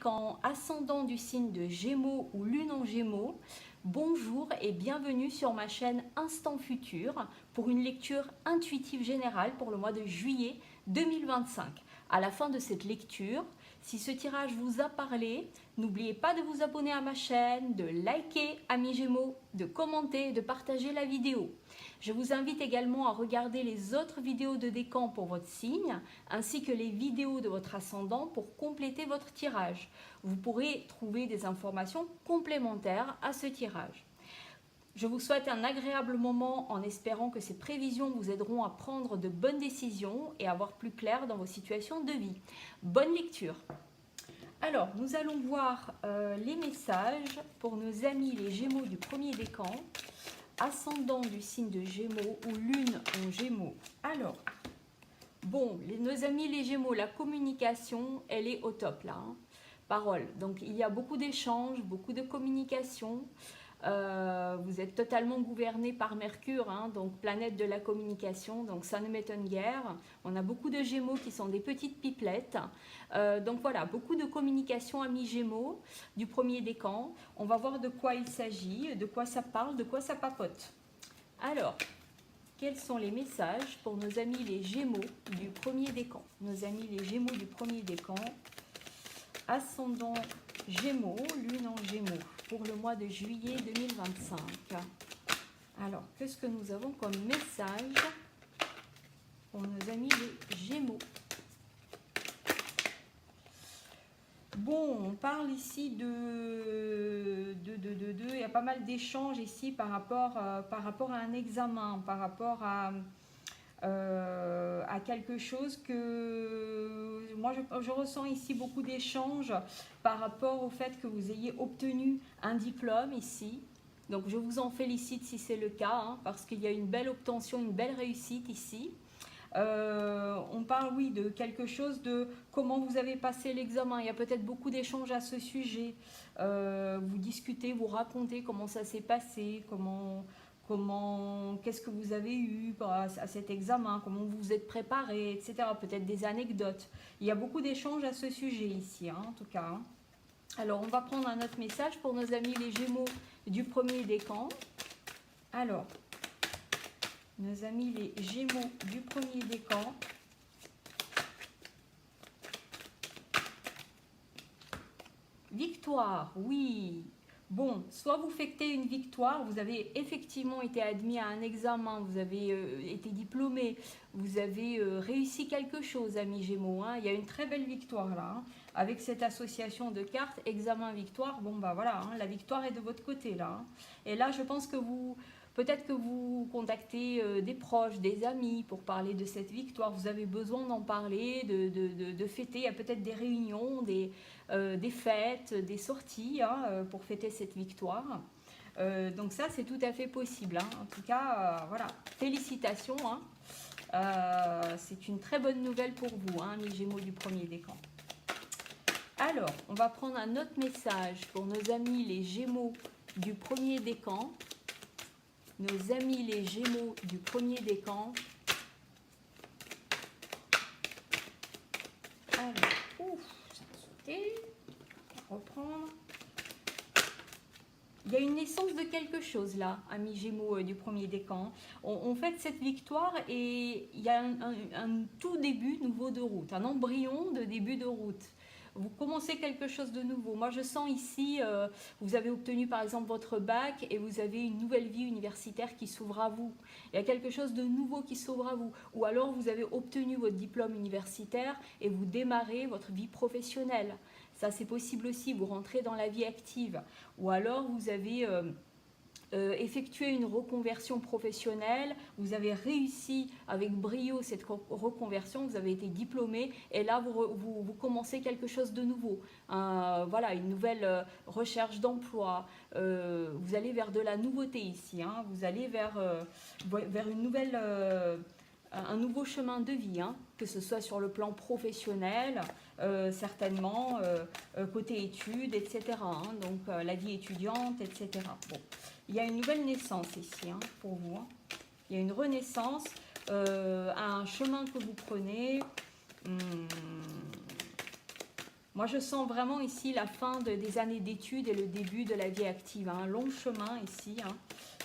décan, ascendant du signe de Gémeaux ou lune en Gémeaux, bonjour et bienvenue sur ma chaîne Instant Futur pour une lecture intuitive générale pour le mois de juillet 2025. À la fin de cette lecture, si ce tirage vous a parlé, n'oubliez pas de vous abonner à ma chaîne, de liker amis Gémeaux, de commenter et de partager la vidéo. Je vous invite également à regarder les autres vidéos de décan pour votre signe, ainsi que les vidéos de votre ascendant pour compléter votre tirage. Vous pourrez trouver des informations complémentaires à ce tirage. Je vous souhaite un agréable moment en espérant que ces prévisions vous aideront à prendre de bonnes décisions et à voir plus clair dans vos situations de vie. Bonne lecture! Alors, nous allons voir les messages pour nos amis les Gémeaux du premier décan, ascendant du signe de Gémeaux ou lune en Gémeaux. Alors, bon, nos amis les Gémeaux, la communication, elle est au top là. Hein. Parole. Donc, il y a beaucoup d'échanges, beaucoup de communication. Vous êtes totalement gouverné par Mercure, hein, donc planète de la communication, donc ça ne m'étonne guère. On a beaucoup de Gémeaux qui sont des petites pipelettes. Donc voilà, beaucoup de communication amis Gémeaux du premier décan. On va voir de quoi il s'agit, de quoi ça parle, de quoi ça papote. Alors, quels sont les messages pour nos amis les Gémeaux du premier décan? Nos amis les Gémeaux du premier décan, ascendant Gémeaux, lune en Gémeaux, pour le mois de juillet 2025. Alors, qu'est-ce que nous avons comme message pour nos amis les Gémeaux? Bon, on parle ici il y a pas mal d'échanges ici par rapport à un examen, par rapport à quelque chose que moi je ressens ici beaucoup d'échanges par rapport au fait que vous ayez obtenu un diplôme ici. Donc je vous en félicite si c'est le cas, hein, parce qu'il y a une belle obtention, une belle réussite ici. On parle oui de quelque chose de comment vous avez passé l'examen. Il y a peut-être beaucoup d'échanges à ce sujet. Vous discutez, vous racontez comment ça s'est passé, qu'est-ce que vous avez eu à cet examen, comment vous vous êtes préparé, etc. Peut-être des anecdotes. Il y a beaucoup d'échanges à ce sujet ici, hein, en tout cas. Hein. Alors, on va prendre un autre message pour nos amis les Gémeaux du premier décan. Alors, nos amis les Gémeaux du premier décan. Victoire, oui. Bon, soit vous fêtez une victoire, vous avez effectivement été admis à un examen, vous avez été diplômé, vous avez réussi quelque chose, amis Gémeaux. Hein. Il y a une très belle victoire là, hein. Avec cette association de cartes, examen-victoire, bon bah voilà, hein, la victoire est de votre côté là. Hein. Et là, je pense que peut-être que vous contactez des proches, des amis pour parler de cette victoire. Vous avez besoin d'en parler, de fêter. Il y a peut-être des réunions, des fêtes, des sorties hein, pour fêter cette victoire. Donc ça, c'est tout à fait possible. Hein. En tout cas, voilà, félicitations. Hein. C'est une très bonne nouvelle pour vous, hein, les Gémeaux du premier décan. Alors, on va prendre un autre message pour nos amis les Gémeaux du premier décan. Nos amis les Gémeaux du premier décan. Alors, ouf, ça a sauté. On va reprendre. Il y a une naissance de quelque chose là, amis Gémeaux du premier décan. On fête cette victoire et il y a un tout début nouveau de route, un embryon de début de route. Vous commencez quelque chose de nouveau. Moi, je sens ici, vous avez obtenu par exemple votre bac et vous avez une nouvelle vie universitaire qui s'ouvre à vous. Il y a quelque chose de nouveau qui s'ouvre à vous. Ou alors, vous avez obtenu votre diplôme universitaire et vous démarrez votre vie professionnelle. Ça, c'est possible aussi. Vous rentrez dans la vie active. Ou alors, vous avez effectué une reconversion professionnelle, vous avez réussi avec brio cette reconversion, vous avez été diplômé et là vous commencez quelque chose de nouveau. Voilà, une nouvelle recherche d'emploi, vous allez vers de la nouveauté ici, hein, vous allez vers une nouvelle, un nouveau chemin de vie, hein, que ce soit sur le plan professionnel, certainement, côté études, etc. Hein, donc la vie étudiante, etc. Bon. Il y a une nouvelle naissance ici hein, pour vous. Hein. Il y a une renaissance, un chemin que vous prenez. Moi, je sens vraiment ici la fin des années d'études et le début de la vie active. Un long chemin ici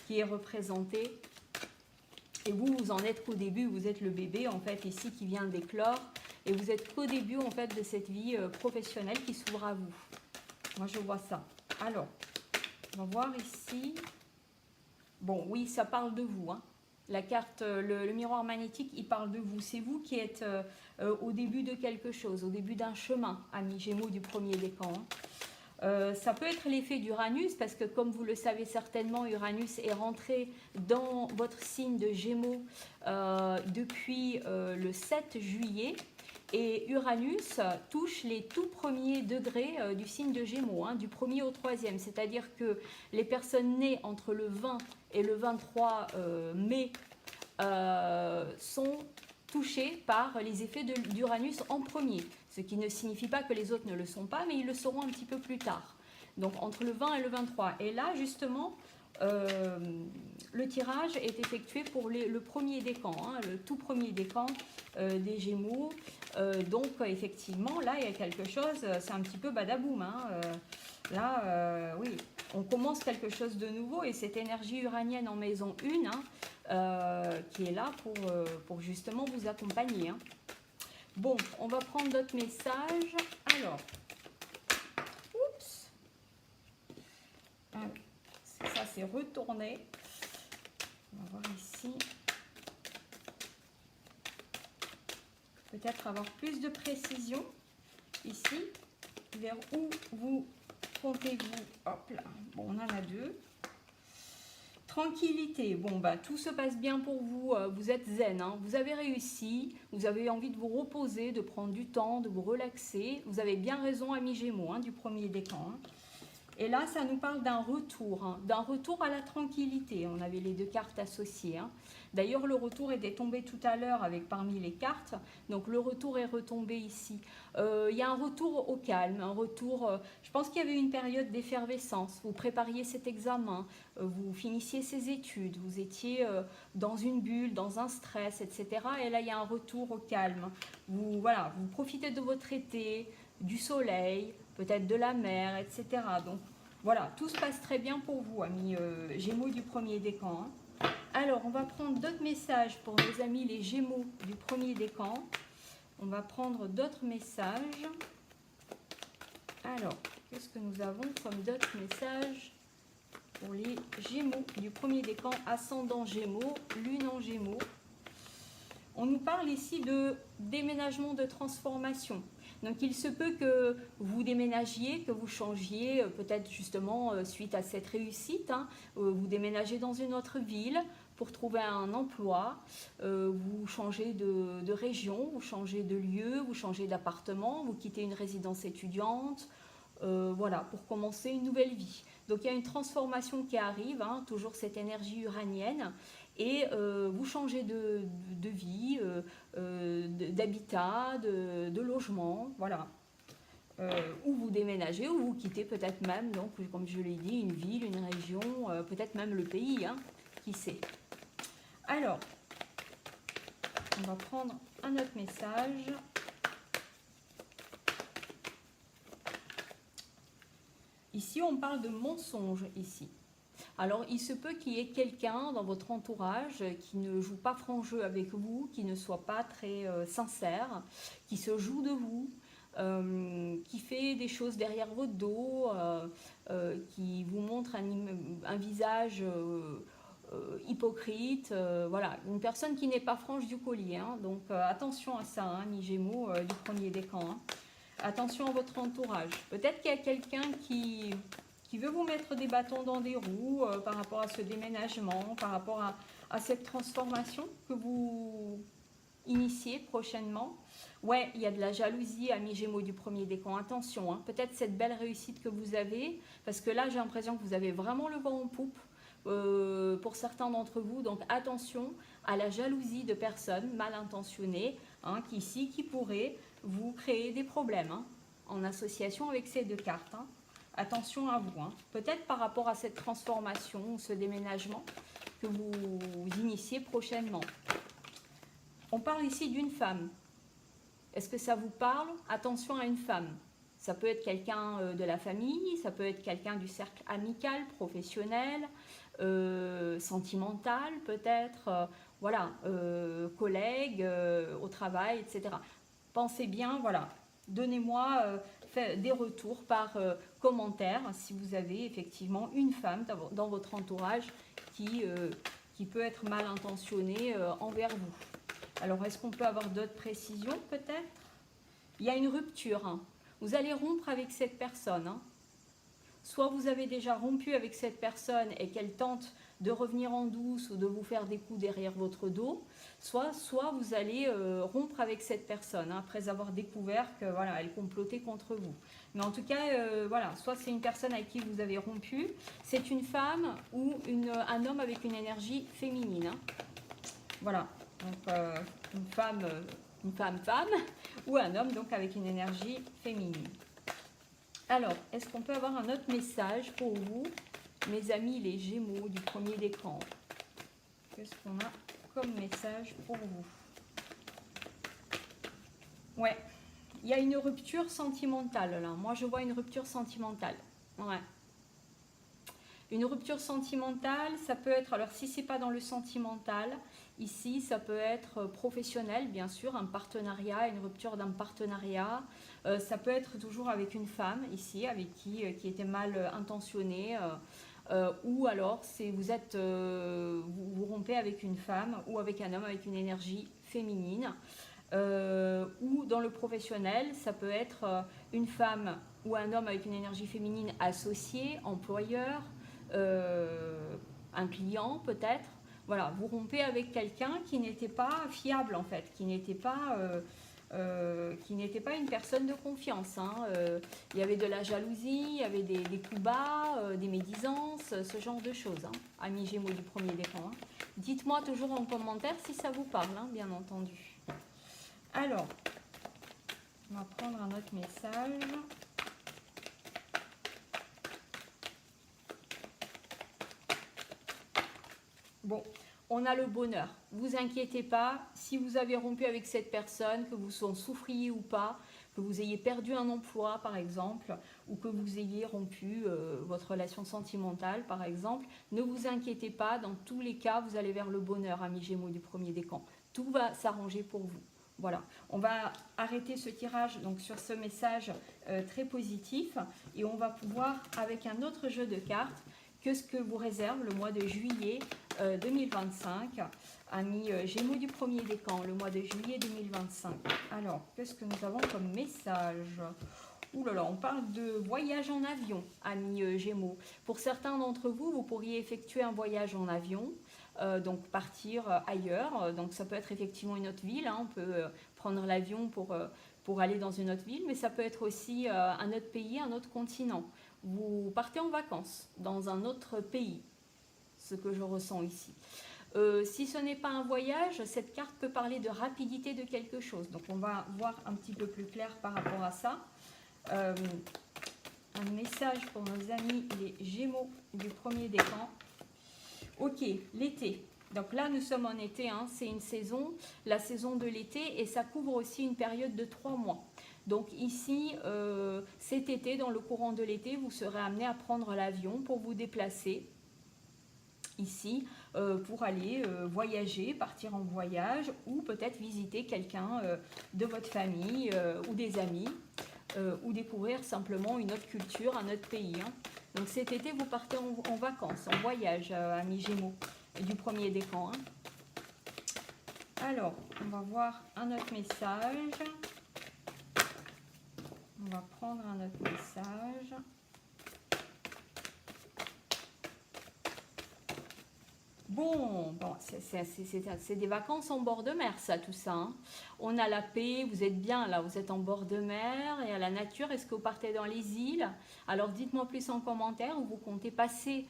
qui est représenté. Et vous, vous en êtes qu'au début, vous êtes le bébé en fait ici qui vient d'éclore. Et vous êtes qu'au début en fait de cette vie professionnelle qui s'ouvre à vous. Moi, je vois ça. Alors, on va voir ici. Bon, oui, ça parle de vous. La carte, le miroir magnétique, il parle de vous. C'est vous qui êtes au début de quelque chose, au début d'un chemin, amis Gémeaux du premier décan. Ça peut être l'effet d'Uranus, parce que comme vous le savez certainement, Uranus est rentré dans votre signe de Gémeaux depuis le 7 juillet. Et Uranus touche les tout premiers degrés du signe de Gémeaux, du premier au troisième. C'est-à-dire que les personnes nées entre le 20 et le 23 mai sont touchées par les effets d'Uranus en premier. Ce qui ne signifie pas que les autres ne le sont pas, mais ils le seront un petit peu plus tard. Donc entre le 20 et le 23. Et là, justement, le tirage est effectué pour le premier décan, le tout premier décan des Gémeaux. Donc effectivement, là, il y a quelque chose, c'est un petit peu badaboum. Là, oui, on commence quelque chose de nouveau et cette énergie uranienne en maison 1, qui est là pour justement vous accompagner. Bon, on va prendre d'autres messages. Alors, oups, ça c'est retourné. On va voir ici. Peut-être avoir plus de précision ici, vers où vous comptez-vous. Hop là, bon, on en a deux. Tranquillité, bon bah tout se passe bien pour vous, vous êtes zen, vous avez réussi, vous avez envie de vous reposer, de prendre du temps, de vous relaxer. Vous avez bien raison, amis Gémeaux, du premier décan. Et là, ça nous parle d'un retour à la tranquillité. On avait les deux cartes associées. D'ailleurs, le retour était tombé tout à l'heure avec parmi les cartes. Donc, le retour est retombé ici. Il y a un retour au calme, un retour... je pense qu'il y avait une période d'effervescence. Vous prépariez cet examen, vous finissiez ces études, vous étiez dans une bulle, dans un stress, etc. Et là, il y a un retour au calme. Vous profitez de votre été, du soleil, peut-être de la mer, etc. Donc voilà, tout se passe très bien pour vous, amis Gémeaux du premier décan. Alors, on va prendre d'autres messages pour nos amis les Gémeaux du premier décan. On va prendre d'autres messages. Alors, qu'est-ce que nous avons comme d'autres messages pour les Gémeaux du premier décan, ascendant Gémeaux, lune en Gémeaux? On nous parle ici de déménagement, de transformation. Donc il se peut que vous déménagiez, que vous changiez, peut-être justement suite à cette réussite, vous déménagez dans une autre ville pour trouver un emploi, vous changez de région, vous changez de lieu, vous changez d'appartement, vous quittez une résidence étudiante, voilà, pour commencer une nouvelle vie. Donc il y a une transformation qui arrive, toujours cette énergie uranienne, et vous changez de vie, d'habitat, de logement, voilà. Ou vous déménagez, ou vous quittez peut-être même, donc, comme je l'ai dit, une ville, une région, peut-être même le pays, qui sait. Alors, on va prendre un autre message. Ici, on parle de mensonge, ici. Alors, il se peut qu'il y ait quelqu'un dans votre entourage qui ne joue pas franc jeu avec vous, qui ne soit pas très sincère, qui se joue de vous, qui fait des choses derrière votre dos, qui vous montre un visage hypocrite, voilà, une personne qui n'est pas franche du collier. Donc, attention à ça, amis Gémeaux du premier décan. Attention à votre entourage. Peut-être qu'il y a quelqu'un qui veut vous mettre des bâtons dans des roues par rapport à ce déménagement, par rapport à cette transformation que vous initiez prochainement. Ouais, il y a de la jalousie, amis Gémeaux du premier décan. Attention, peut-être cette belle réussite que vous avez, parce que là, j'ai l'impression que vous avez vraiment le vent en poupe pour certains d'entre vous. Donc, attention à la jalousie de personnes mal intentionnées, qui pourraient vous créer des problèmes en association avec ces deux cartes. Attention à vous, peut-être par rapport à cette transformation, ce déménagement que vous initiez prochainement. On parle ici d'une femme. Est-ce que ça vous parle? Attention à une femme. Ça peut être quelqu'un de la famille, ça peut être quelqu'un du cercle amical, professionnel, sentimental peut-être, voilà, collègue, au travail, etc. Pensez bien, voilà, donnez-moi des retours par commentaire si vous avez effectivement une femme dans votre entourage qui peut être mal intentionnée envers vous. Alors, est-ce qu'on peut avoir d'autres précisions peut-être? Il y a une rupture, hein. Vous allez rompre avec cette personne, hein. Soit vous avez déjà rompu avec cette personne et qu'elle tente de revenir en douce ou de vous faire des coups derrière votre dos, soit vous allez rompre avec cette personne, hein, après avoir découvert que voilà, elle complotait contre vous. Mais en tout cas, voilà, soit c'est une personne avec qui vous avez rompu, c'est une femme ou un homme avec une énergie féminine, hein. Voilà, donc une femme ou un homme donc avec une énergie féminine. Alors, est-ce qu'on peut avoir un autre message pour vous, mes amis les Gémeaux du premier décan? Qu'est-ce qu'on a comme message pour vous? Ouais, il y a une rupture sentimentale là. Moi, je vois une rupture sentimentale. Ouais. Une rupture sentimentale, ça peut être, alors si c'est pas dans le sentimental, ici ça peut être professionnel, bien sûr, un partenariat, une rupture d'un partenariat. Ça peut être toujours avec une femme ici, avec qui était mal intentionnée. Ou alors vous rompez avec une femme ou avec un homme avec une énergie féminine. Ou dans le professionnel, ça peut être une femme ou un homme avec une énergie féminine associé, employeur, un client peut-être. Voilà, vous rompez avec quelqu'un qui n'était pas fiable en fait, qui n'était pas une personne de confiance, hein. Il y avait de la jalousie, il y avait des coups bas, des médisances, ce genre de choses, hein. Amis Gémeaux du premier décan, hein. Dites-moi toujours en commentaire si ça vous parle, hein, bien entendu. Alors, on va prendre un autre message. Bon, on a le bonheur. Vous inquiétez pas, si vous avez rompu avec cette personne, que vous en souffriez ou pas, que vous ayez perdu un emploi par exemple, ou que vous ayez rompu votre relation sentimentale par exemple, ne vous inquiétez pas, dans tous les cas, vous allez vers le bonheur, amis Gémeaux du premier décan. Tout va s'arranger pour vous. Voilà, on va arrêter ce tirage donc sur ce message très positif et on va pouvoir, avec un autre jeu de cartes, que ce que vous réserve le mois de juillet 2025, amis Gémeaux du premier décan, le mois de juillet 2025. Alors, qu'est-ce que nous avons comme message? Ouh là là, on parle de voyage en avion, amis Gémeaux. Pour certains d'entre vous, vous pourriez effectuer un voyage en avion, donc partir ailleurs. Donc ça peut être effectivement une autre ville, hein. On peut prendre l'avion pour aller dans une autre ville, mais ça peut être aussi un autre pays, un autre continent. Vous partez en vacances dans un autre pays, ce que je ressens ici. Si ce n'est pas un voyage, cette carte peut parler de rapidité de quelque chose. Donc on va voir un petit peu plus clair par rapport à ça. Un message pour nos amis les Gémeaux du premier décan. Ok, l'été. Donc là, nous sommes en été, hein, c'est une saison, la saison de l'été, et ça couvre aussi une période de 3 mois. Donc ici, cet été, dans le courant de l'été, vous serez amené à prendre l'avion pour vous déplacer ici, pour aller voyager, partir en voyage, ou peut-être visiter quelqu'un de votre famille ou des amis, ou découvrir simplement une autre culture, un autre pays, hein. Donc cet été, vous partez en vacances, en voyage, amis Gémeaux du premier décan, hein. Alors, on va voir un autre message. On va prendre un autre message. Bon, c'est des vacances en bord de mer, ça, tout ça, hein. On a la paix, vous êtes bien là, vous êtes en bord de mer et à la nature. Est-ce que vous partez dans les îles? Alors dites-moi plus en commentaire où vous comptez passer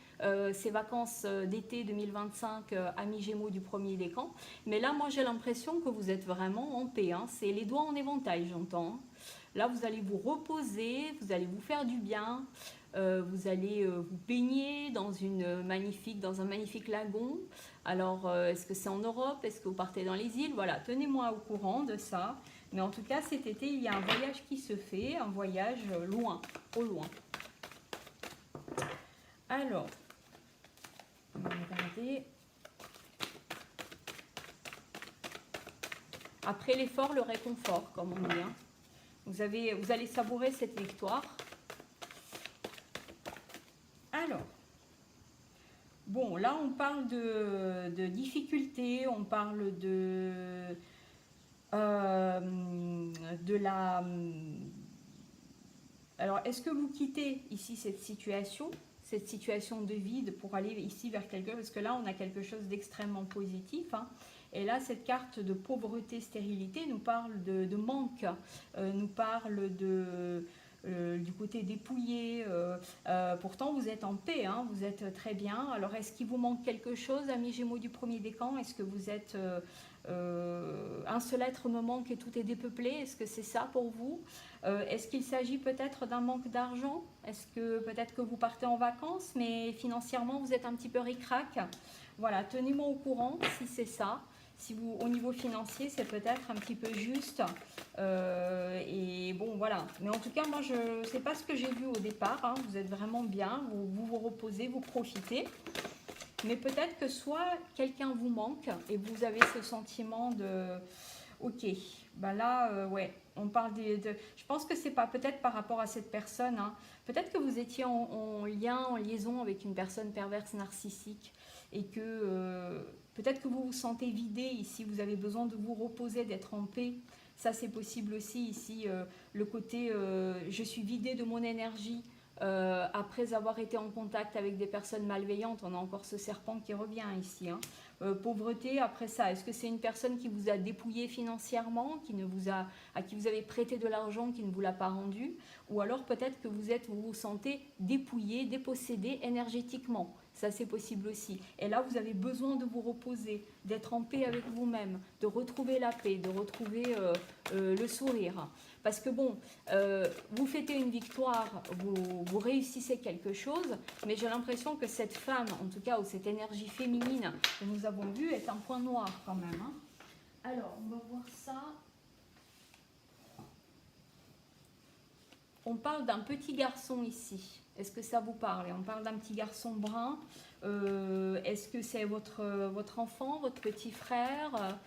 ces vacances d'été 2025, amis Gémeaux du premier décan. Mais là, moi, j'ai l'impression que vous êtes vraiment en paix, hein. C'est les doigts en éventail, j'entends, hein. Là, vous allez vous reposer, vous allez vous faire du bien. Vous allez vous baigner dans un magnifique lagon. Alors, est-ce que c'est en Europe? Est-ce que vous partez dans les îles? Voilà, tenez-moi au courant de ça. Mais en tout cas, cet été, il y a un voyage qui se fait, un voyage loin, au loin. Alors, on va regarder. Après l'effort, le réconfort, comme on dit. Hein. Vous allez savourer cette victoire. Alors, bon, là, on parle de difficultés, on parle de la... Alors, est-ce que vous quittez ici cette situation de vide pour aller ici vers quelque chose? Parce que là, on a quelque chose d'extrêmement positif. Hein. Et là, cette carte de pauvreté, stérilité nous parle de manque, nous parle du côté dépouillé. Pourtant, vous êtes en paix, hein, vous êtes très bien. Alors, est-ce qu'il vous manque quelque chose, amis Gémeaux du premier décan? Est-ce que vous êtes... un seul être me manque et tout est dépeuplé? Est-ce que c'est ça pour vous? Est-ce qu'il s'agit peut-être d'un manque d'argent? Est-ce que peut-être que vous partez en vacances, mais financièrement, vous êtes un petit peu ric-rac? Voilà, tenez-moi au courant si c'est ça. Si vous, au niveau financier, c'est peut-être un petit peu juste. Et bon, voilà. Mais en tout cas, moi, je sais pas ce que j'ai vu au départ. Hein. Vous êtes vraiment bien. Vous reposez, vous profitez. Mais peut-être que soit quelqu'un vous manque et vous avez ce sentiment de... Ok, ben là, ouais, on parle je pense que c'est pas peut-être par rapport à cette personne. Hein. Peut-être que vous étiez en lien, en liaison avec une personne perverse narcissique et que peut-être que vous vous sentez vidé ici, vous avez besoin de vous reposer, d'être en paix. Ça, c'est possible aussi ici, le côté je suis vidé de mon énergie. Après avoir été en contact avec des personnes malveillantes, on a encore ce serpent qui revient ici. Hein. Pauvreté, après ça, est-ce que c'est une personne qui vous a dépouillé financièrement, à qui vous avez prêté de l'argent, qui ne vous l'a pas rendu? Ou alors peut-être que vous vous sentez dépouillé, dépossédé énergétiquement. Ça, c'est possible aussi. Et là, vous avez besoin de vous reposer, d'être en paix avec vous-même, de retrouver la paix, de retrouver le sourire. Parce que bon, vous fêtez une victoire, vous réussissez quelque chose, mais j'ai l'impression que cette femme, en tout cas, ou cette énergie féminine que nous avons vue, est un point noir quand même. Hein. Alors, on va voir ça. On parle d'un petit garçon ici. Est-ce que ça vous parle? On parle d'un petit garçon brun. Est-ce que c'est votre enfant, votre petit frère?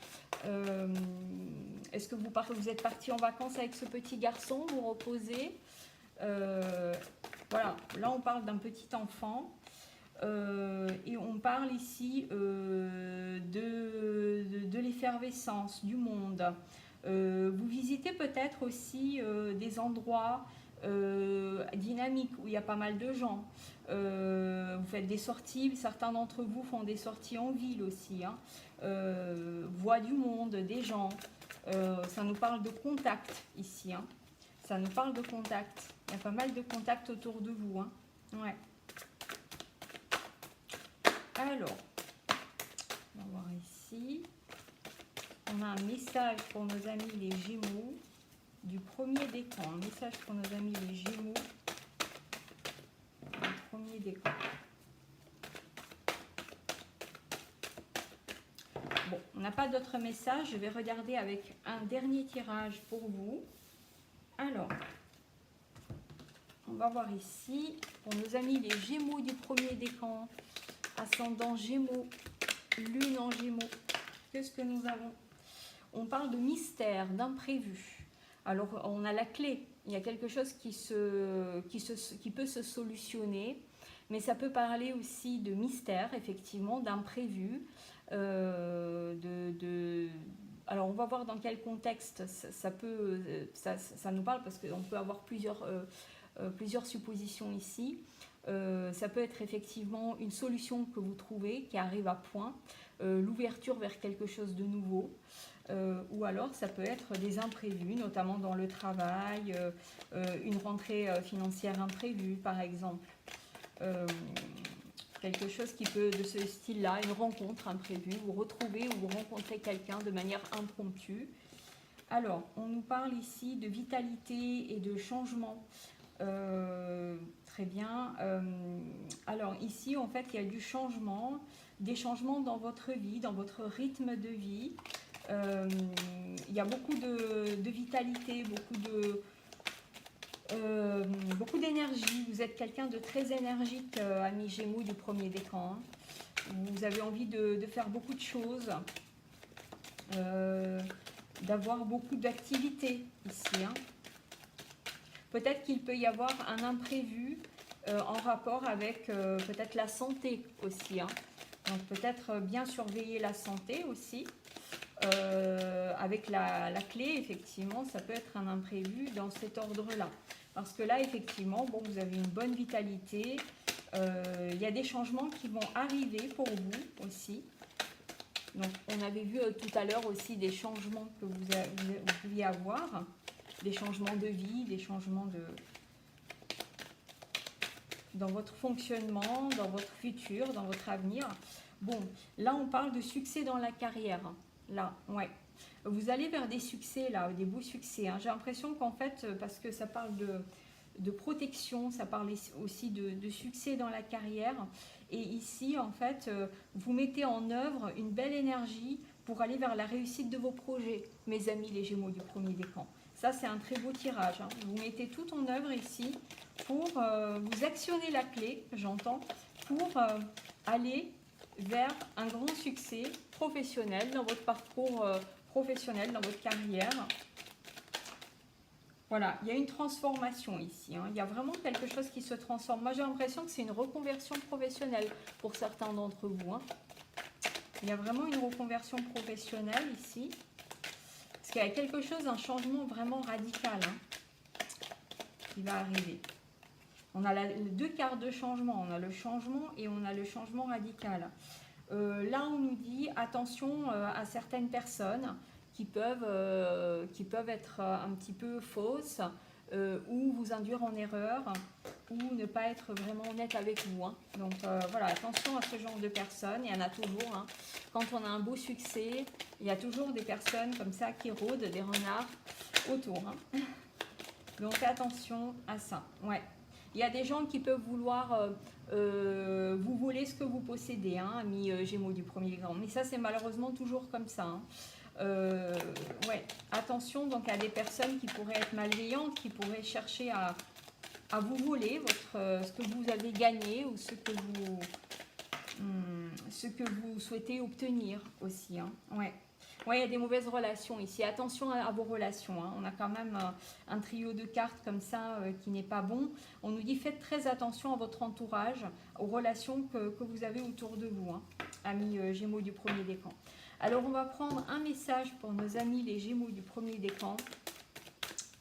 Est-ce que vous êtes parti en vacances avec ce petit garçon? Vous reposez? Voilà, là on parle d'un petit enfant. Et on parle ici de l'effervescence du monde. Vous visitez peut-être aussi des endroits dynamiques où il y a pas mal de gens. Vous faites des sorties, certains d'entre vous font des sorties en ville aussi. Hein. Voient du monde, des gens. Ça nous parle de contact ici. Hein. Ça nous parle de contact. Il y a pas mal de contacts autour de vous. Hein. Ouais. Alors, on va voir ici. On a un message pour nos amis les Gémeaux du premier décan. Un message pour nos amis les Gémeaux du premier décan. Bon, on n'a pas d'autres messages. Je vais regarder avec un dernier tirage pour vous. Alors, on va voir ici pour nos amis les Gémeaux du premier décan. Ascendant Gémeaux, Lune en Gémeaux. Qu'est-ce que nous avons? On parle de mystère, d'imprévu. Alors, on a la clé. Il y a quelque chose qui peut se solutionner, mais ça peut parler aussi de mystère, effectivement, d'imprévu. Alors, on va voir dans quel contexte ça nous parle, parce qu'on peut avoir plusieurs suppositions ici. Ça peut être effectivement une solution que vous trouvez, qui arrive à point, l'ouverture vers quelque chose de nouveau, ou alors ça peut être des imprévus, notamment dans le travail, une rentrée financière imprévue par exemple, quelque chose qui peut de ce style-là, une rencontre imprévue, vous retrouvez ou vous rencontrez quelqu'un de manière impromptue. Alors, on nous parle ici de vitalité et de changement. Très bien. Alors ici, en fait, il y a du changement, des changements dans votre vie, dans votre rythme de vie. Il y a beaucoup de vitalité, beaucoup d'énergie. Vous êtes quelqu'un de très énergique, ami Gémeaux du premier décan. Vous avez envie de faire beaucoup de choses, d'avoir beaucoup d'activités ici. Peut-être qu'il peut y avoir un imprévu en rapport avec peut-être la santé aussi. Donc peut-être bien surveiller la santé aussi. Avec la clé, effectivement, ça peut être un imprévu dans cet ordre-là. Parce que là, effectivement, bon, vous avez une bonne vitalité. Il y a des changements qui vont arriver pour vous aussi. Donc, on avait vu tout à l'heure aussi des changements que vous pouviez avoir. Des changements de vie, des changements dans votre fonctionnement, dans votre futur, dans votre avenir. Bon, là, on parle de succès dans la carrière. Là, ouais. Vous allez vers des succès, là, des beaux succès. J'ai l'impression qu'en fait, parce que ça parle de protection, ça parle aussi de succès dans la carrière. Et ici, en fait, vous mettez en œuvre une belle énergie pour aller vers la réussite de vos projets, mes amis les Gémeaux du premier décan. Ça, c'est un très beau tirage. Vous mettez tout en œuvre ici pour vous actionner la clé, j'entends, pour aller vers un grand succès professionnel dans votre parcours professionnel, dans votre carrière. Voilà, il y a une transformation ici. Il y a vraiment quelque chose qui se transforme. Moi, j'ai l'impression que c'est une reconversion professionnelle pour certains d'entre vous. Il y a vraiment une reconversion professionnelle ici. Parce qu'il y a quelque chose, un changement vraiment radical qui va arriver. On a les deux cartes de changement. On a le changement et on a le changement radical. Là, on nous dit attention à certaines personnes qui peuvent être un petit peu fausses ou vous induire en erreur ou ne pas être vraiment honnête avec vous. Donc voilà, attention à ce genre de personnes. Il y en a toujours. Quand on a un beau succès, il y a toujours des personnes comme ça qui rôdent, des renards autour. Donc attention à ça. Ouais. Il y a des gens qui peuvent vouloir vous voler ce que vous possédez, amis Gémeaux du premier décan. Mais ça, c'est malheureusement toujours comme ça. Ouais. Attention donc à des personnes qui pourraient être malveillantes, qui pourraient chercher à vous voler ce que vous avez gagné ou ce que vous souhaitez obtenir aussi. Ouais. Ouais, il y a des mauvaises relations ici. Attention à vos relations. On a quand même un trio de cartes comme ça qui n'est pas bon. On nous dit faites très attention à votre entourage, aux relations que vous avez autour de vous, amis Gémeaux du premier décan. Alors, on va prendre un message pour nos amis les Gémeaux du premier décan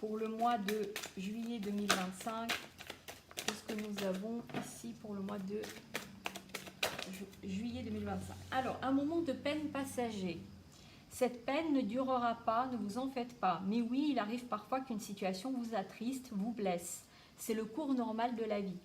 pour le mois de juillet 2025. Qu'est-ce que nous avons ici pour le mois de juillet 2025? Alors, un moment de peine passager. Cette peine ne durera pas, ne vous en faites pas. Mais oui, il arrive parfois qu'une situation vous attriste, vous blesse. C'est le cours normal de la vie.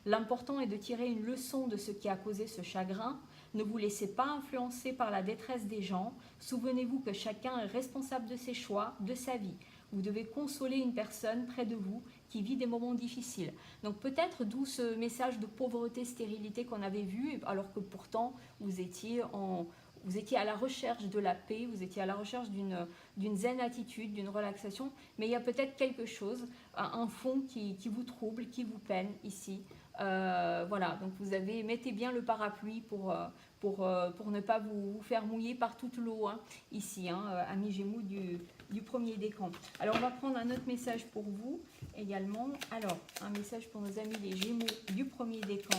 L'important est de tirer une leçon de ce qui a causé ce chagrin. Ne vous laissez pas influencer par la détresse des gens. Souvenez-vous que chacun est responsable de ses choix, de sa vie. Vous devez consoler une personne près de vous qui vit des moments difficiles. Donc peut-être d'où ce message de pauvreté, stérilité qu'on avait vu, alors que pourtant vous étiez à la recherche de la paix, vous étiez à la recherche d'une zen attitude, d'une relaxation, mais il y a peut-être quelque chose, un fond qui vous trouble, qui vous peine ici. Voilà, donc mettez bien le parapluie pour ne pas vous faire mouiller par toute l'eau ici, amis Gémeaux du premier décan. Alors on va prendre un autre message pour vous également. Alors, un message pour nos amis les Gémeaux du premier décan.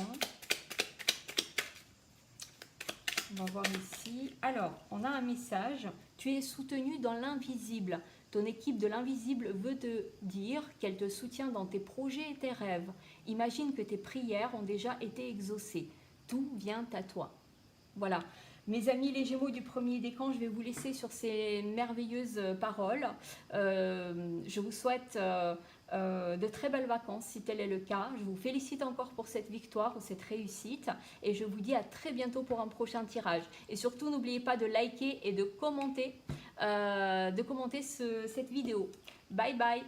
On va voir ici. Alors, on a un message. Tu es soutenu dans l'invisible. Ton équipe de l'invisible veut te dire qu'elle te soutient dans tes projets et tes rêves. Imagine que tes prières ont déjà été exaucées. Tout vient à toi. Voilà. Mes amis les Gémeaux du premier décan, je vais vous laisser sur ces merveilleuses paroles. Je vous souhaite de très belles vacances si tel est le cas. Je vous félicite encore pour cette victoire ou cette réussite et je vous dis à très bientôt pour un prochain tirage. Et surtout, n'oubliez pas de liker et de commenter cette vidéo. Bye bye.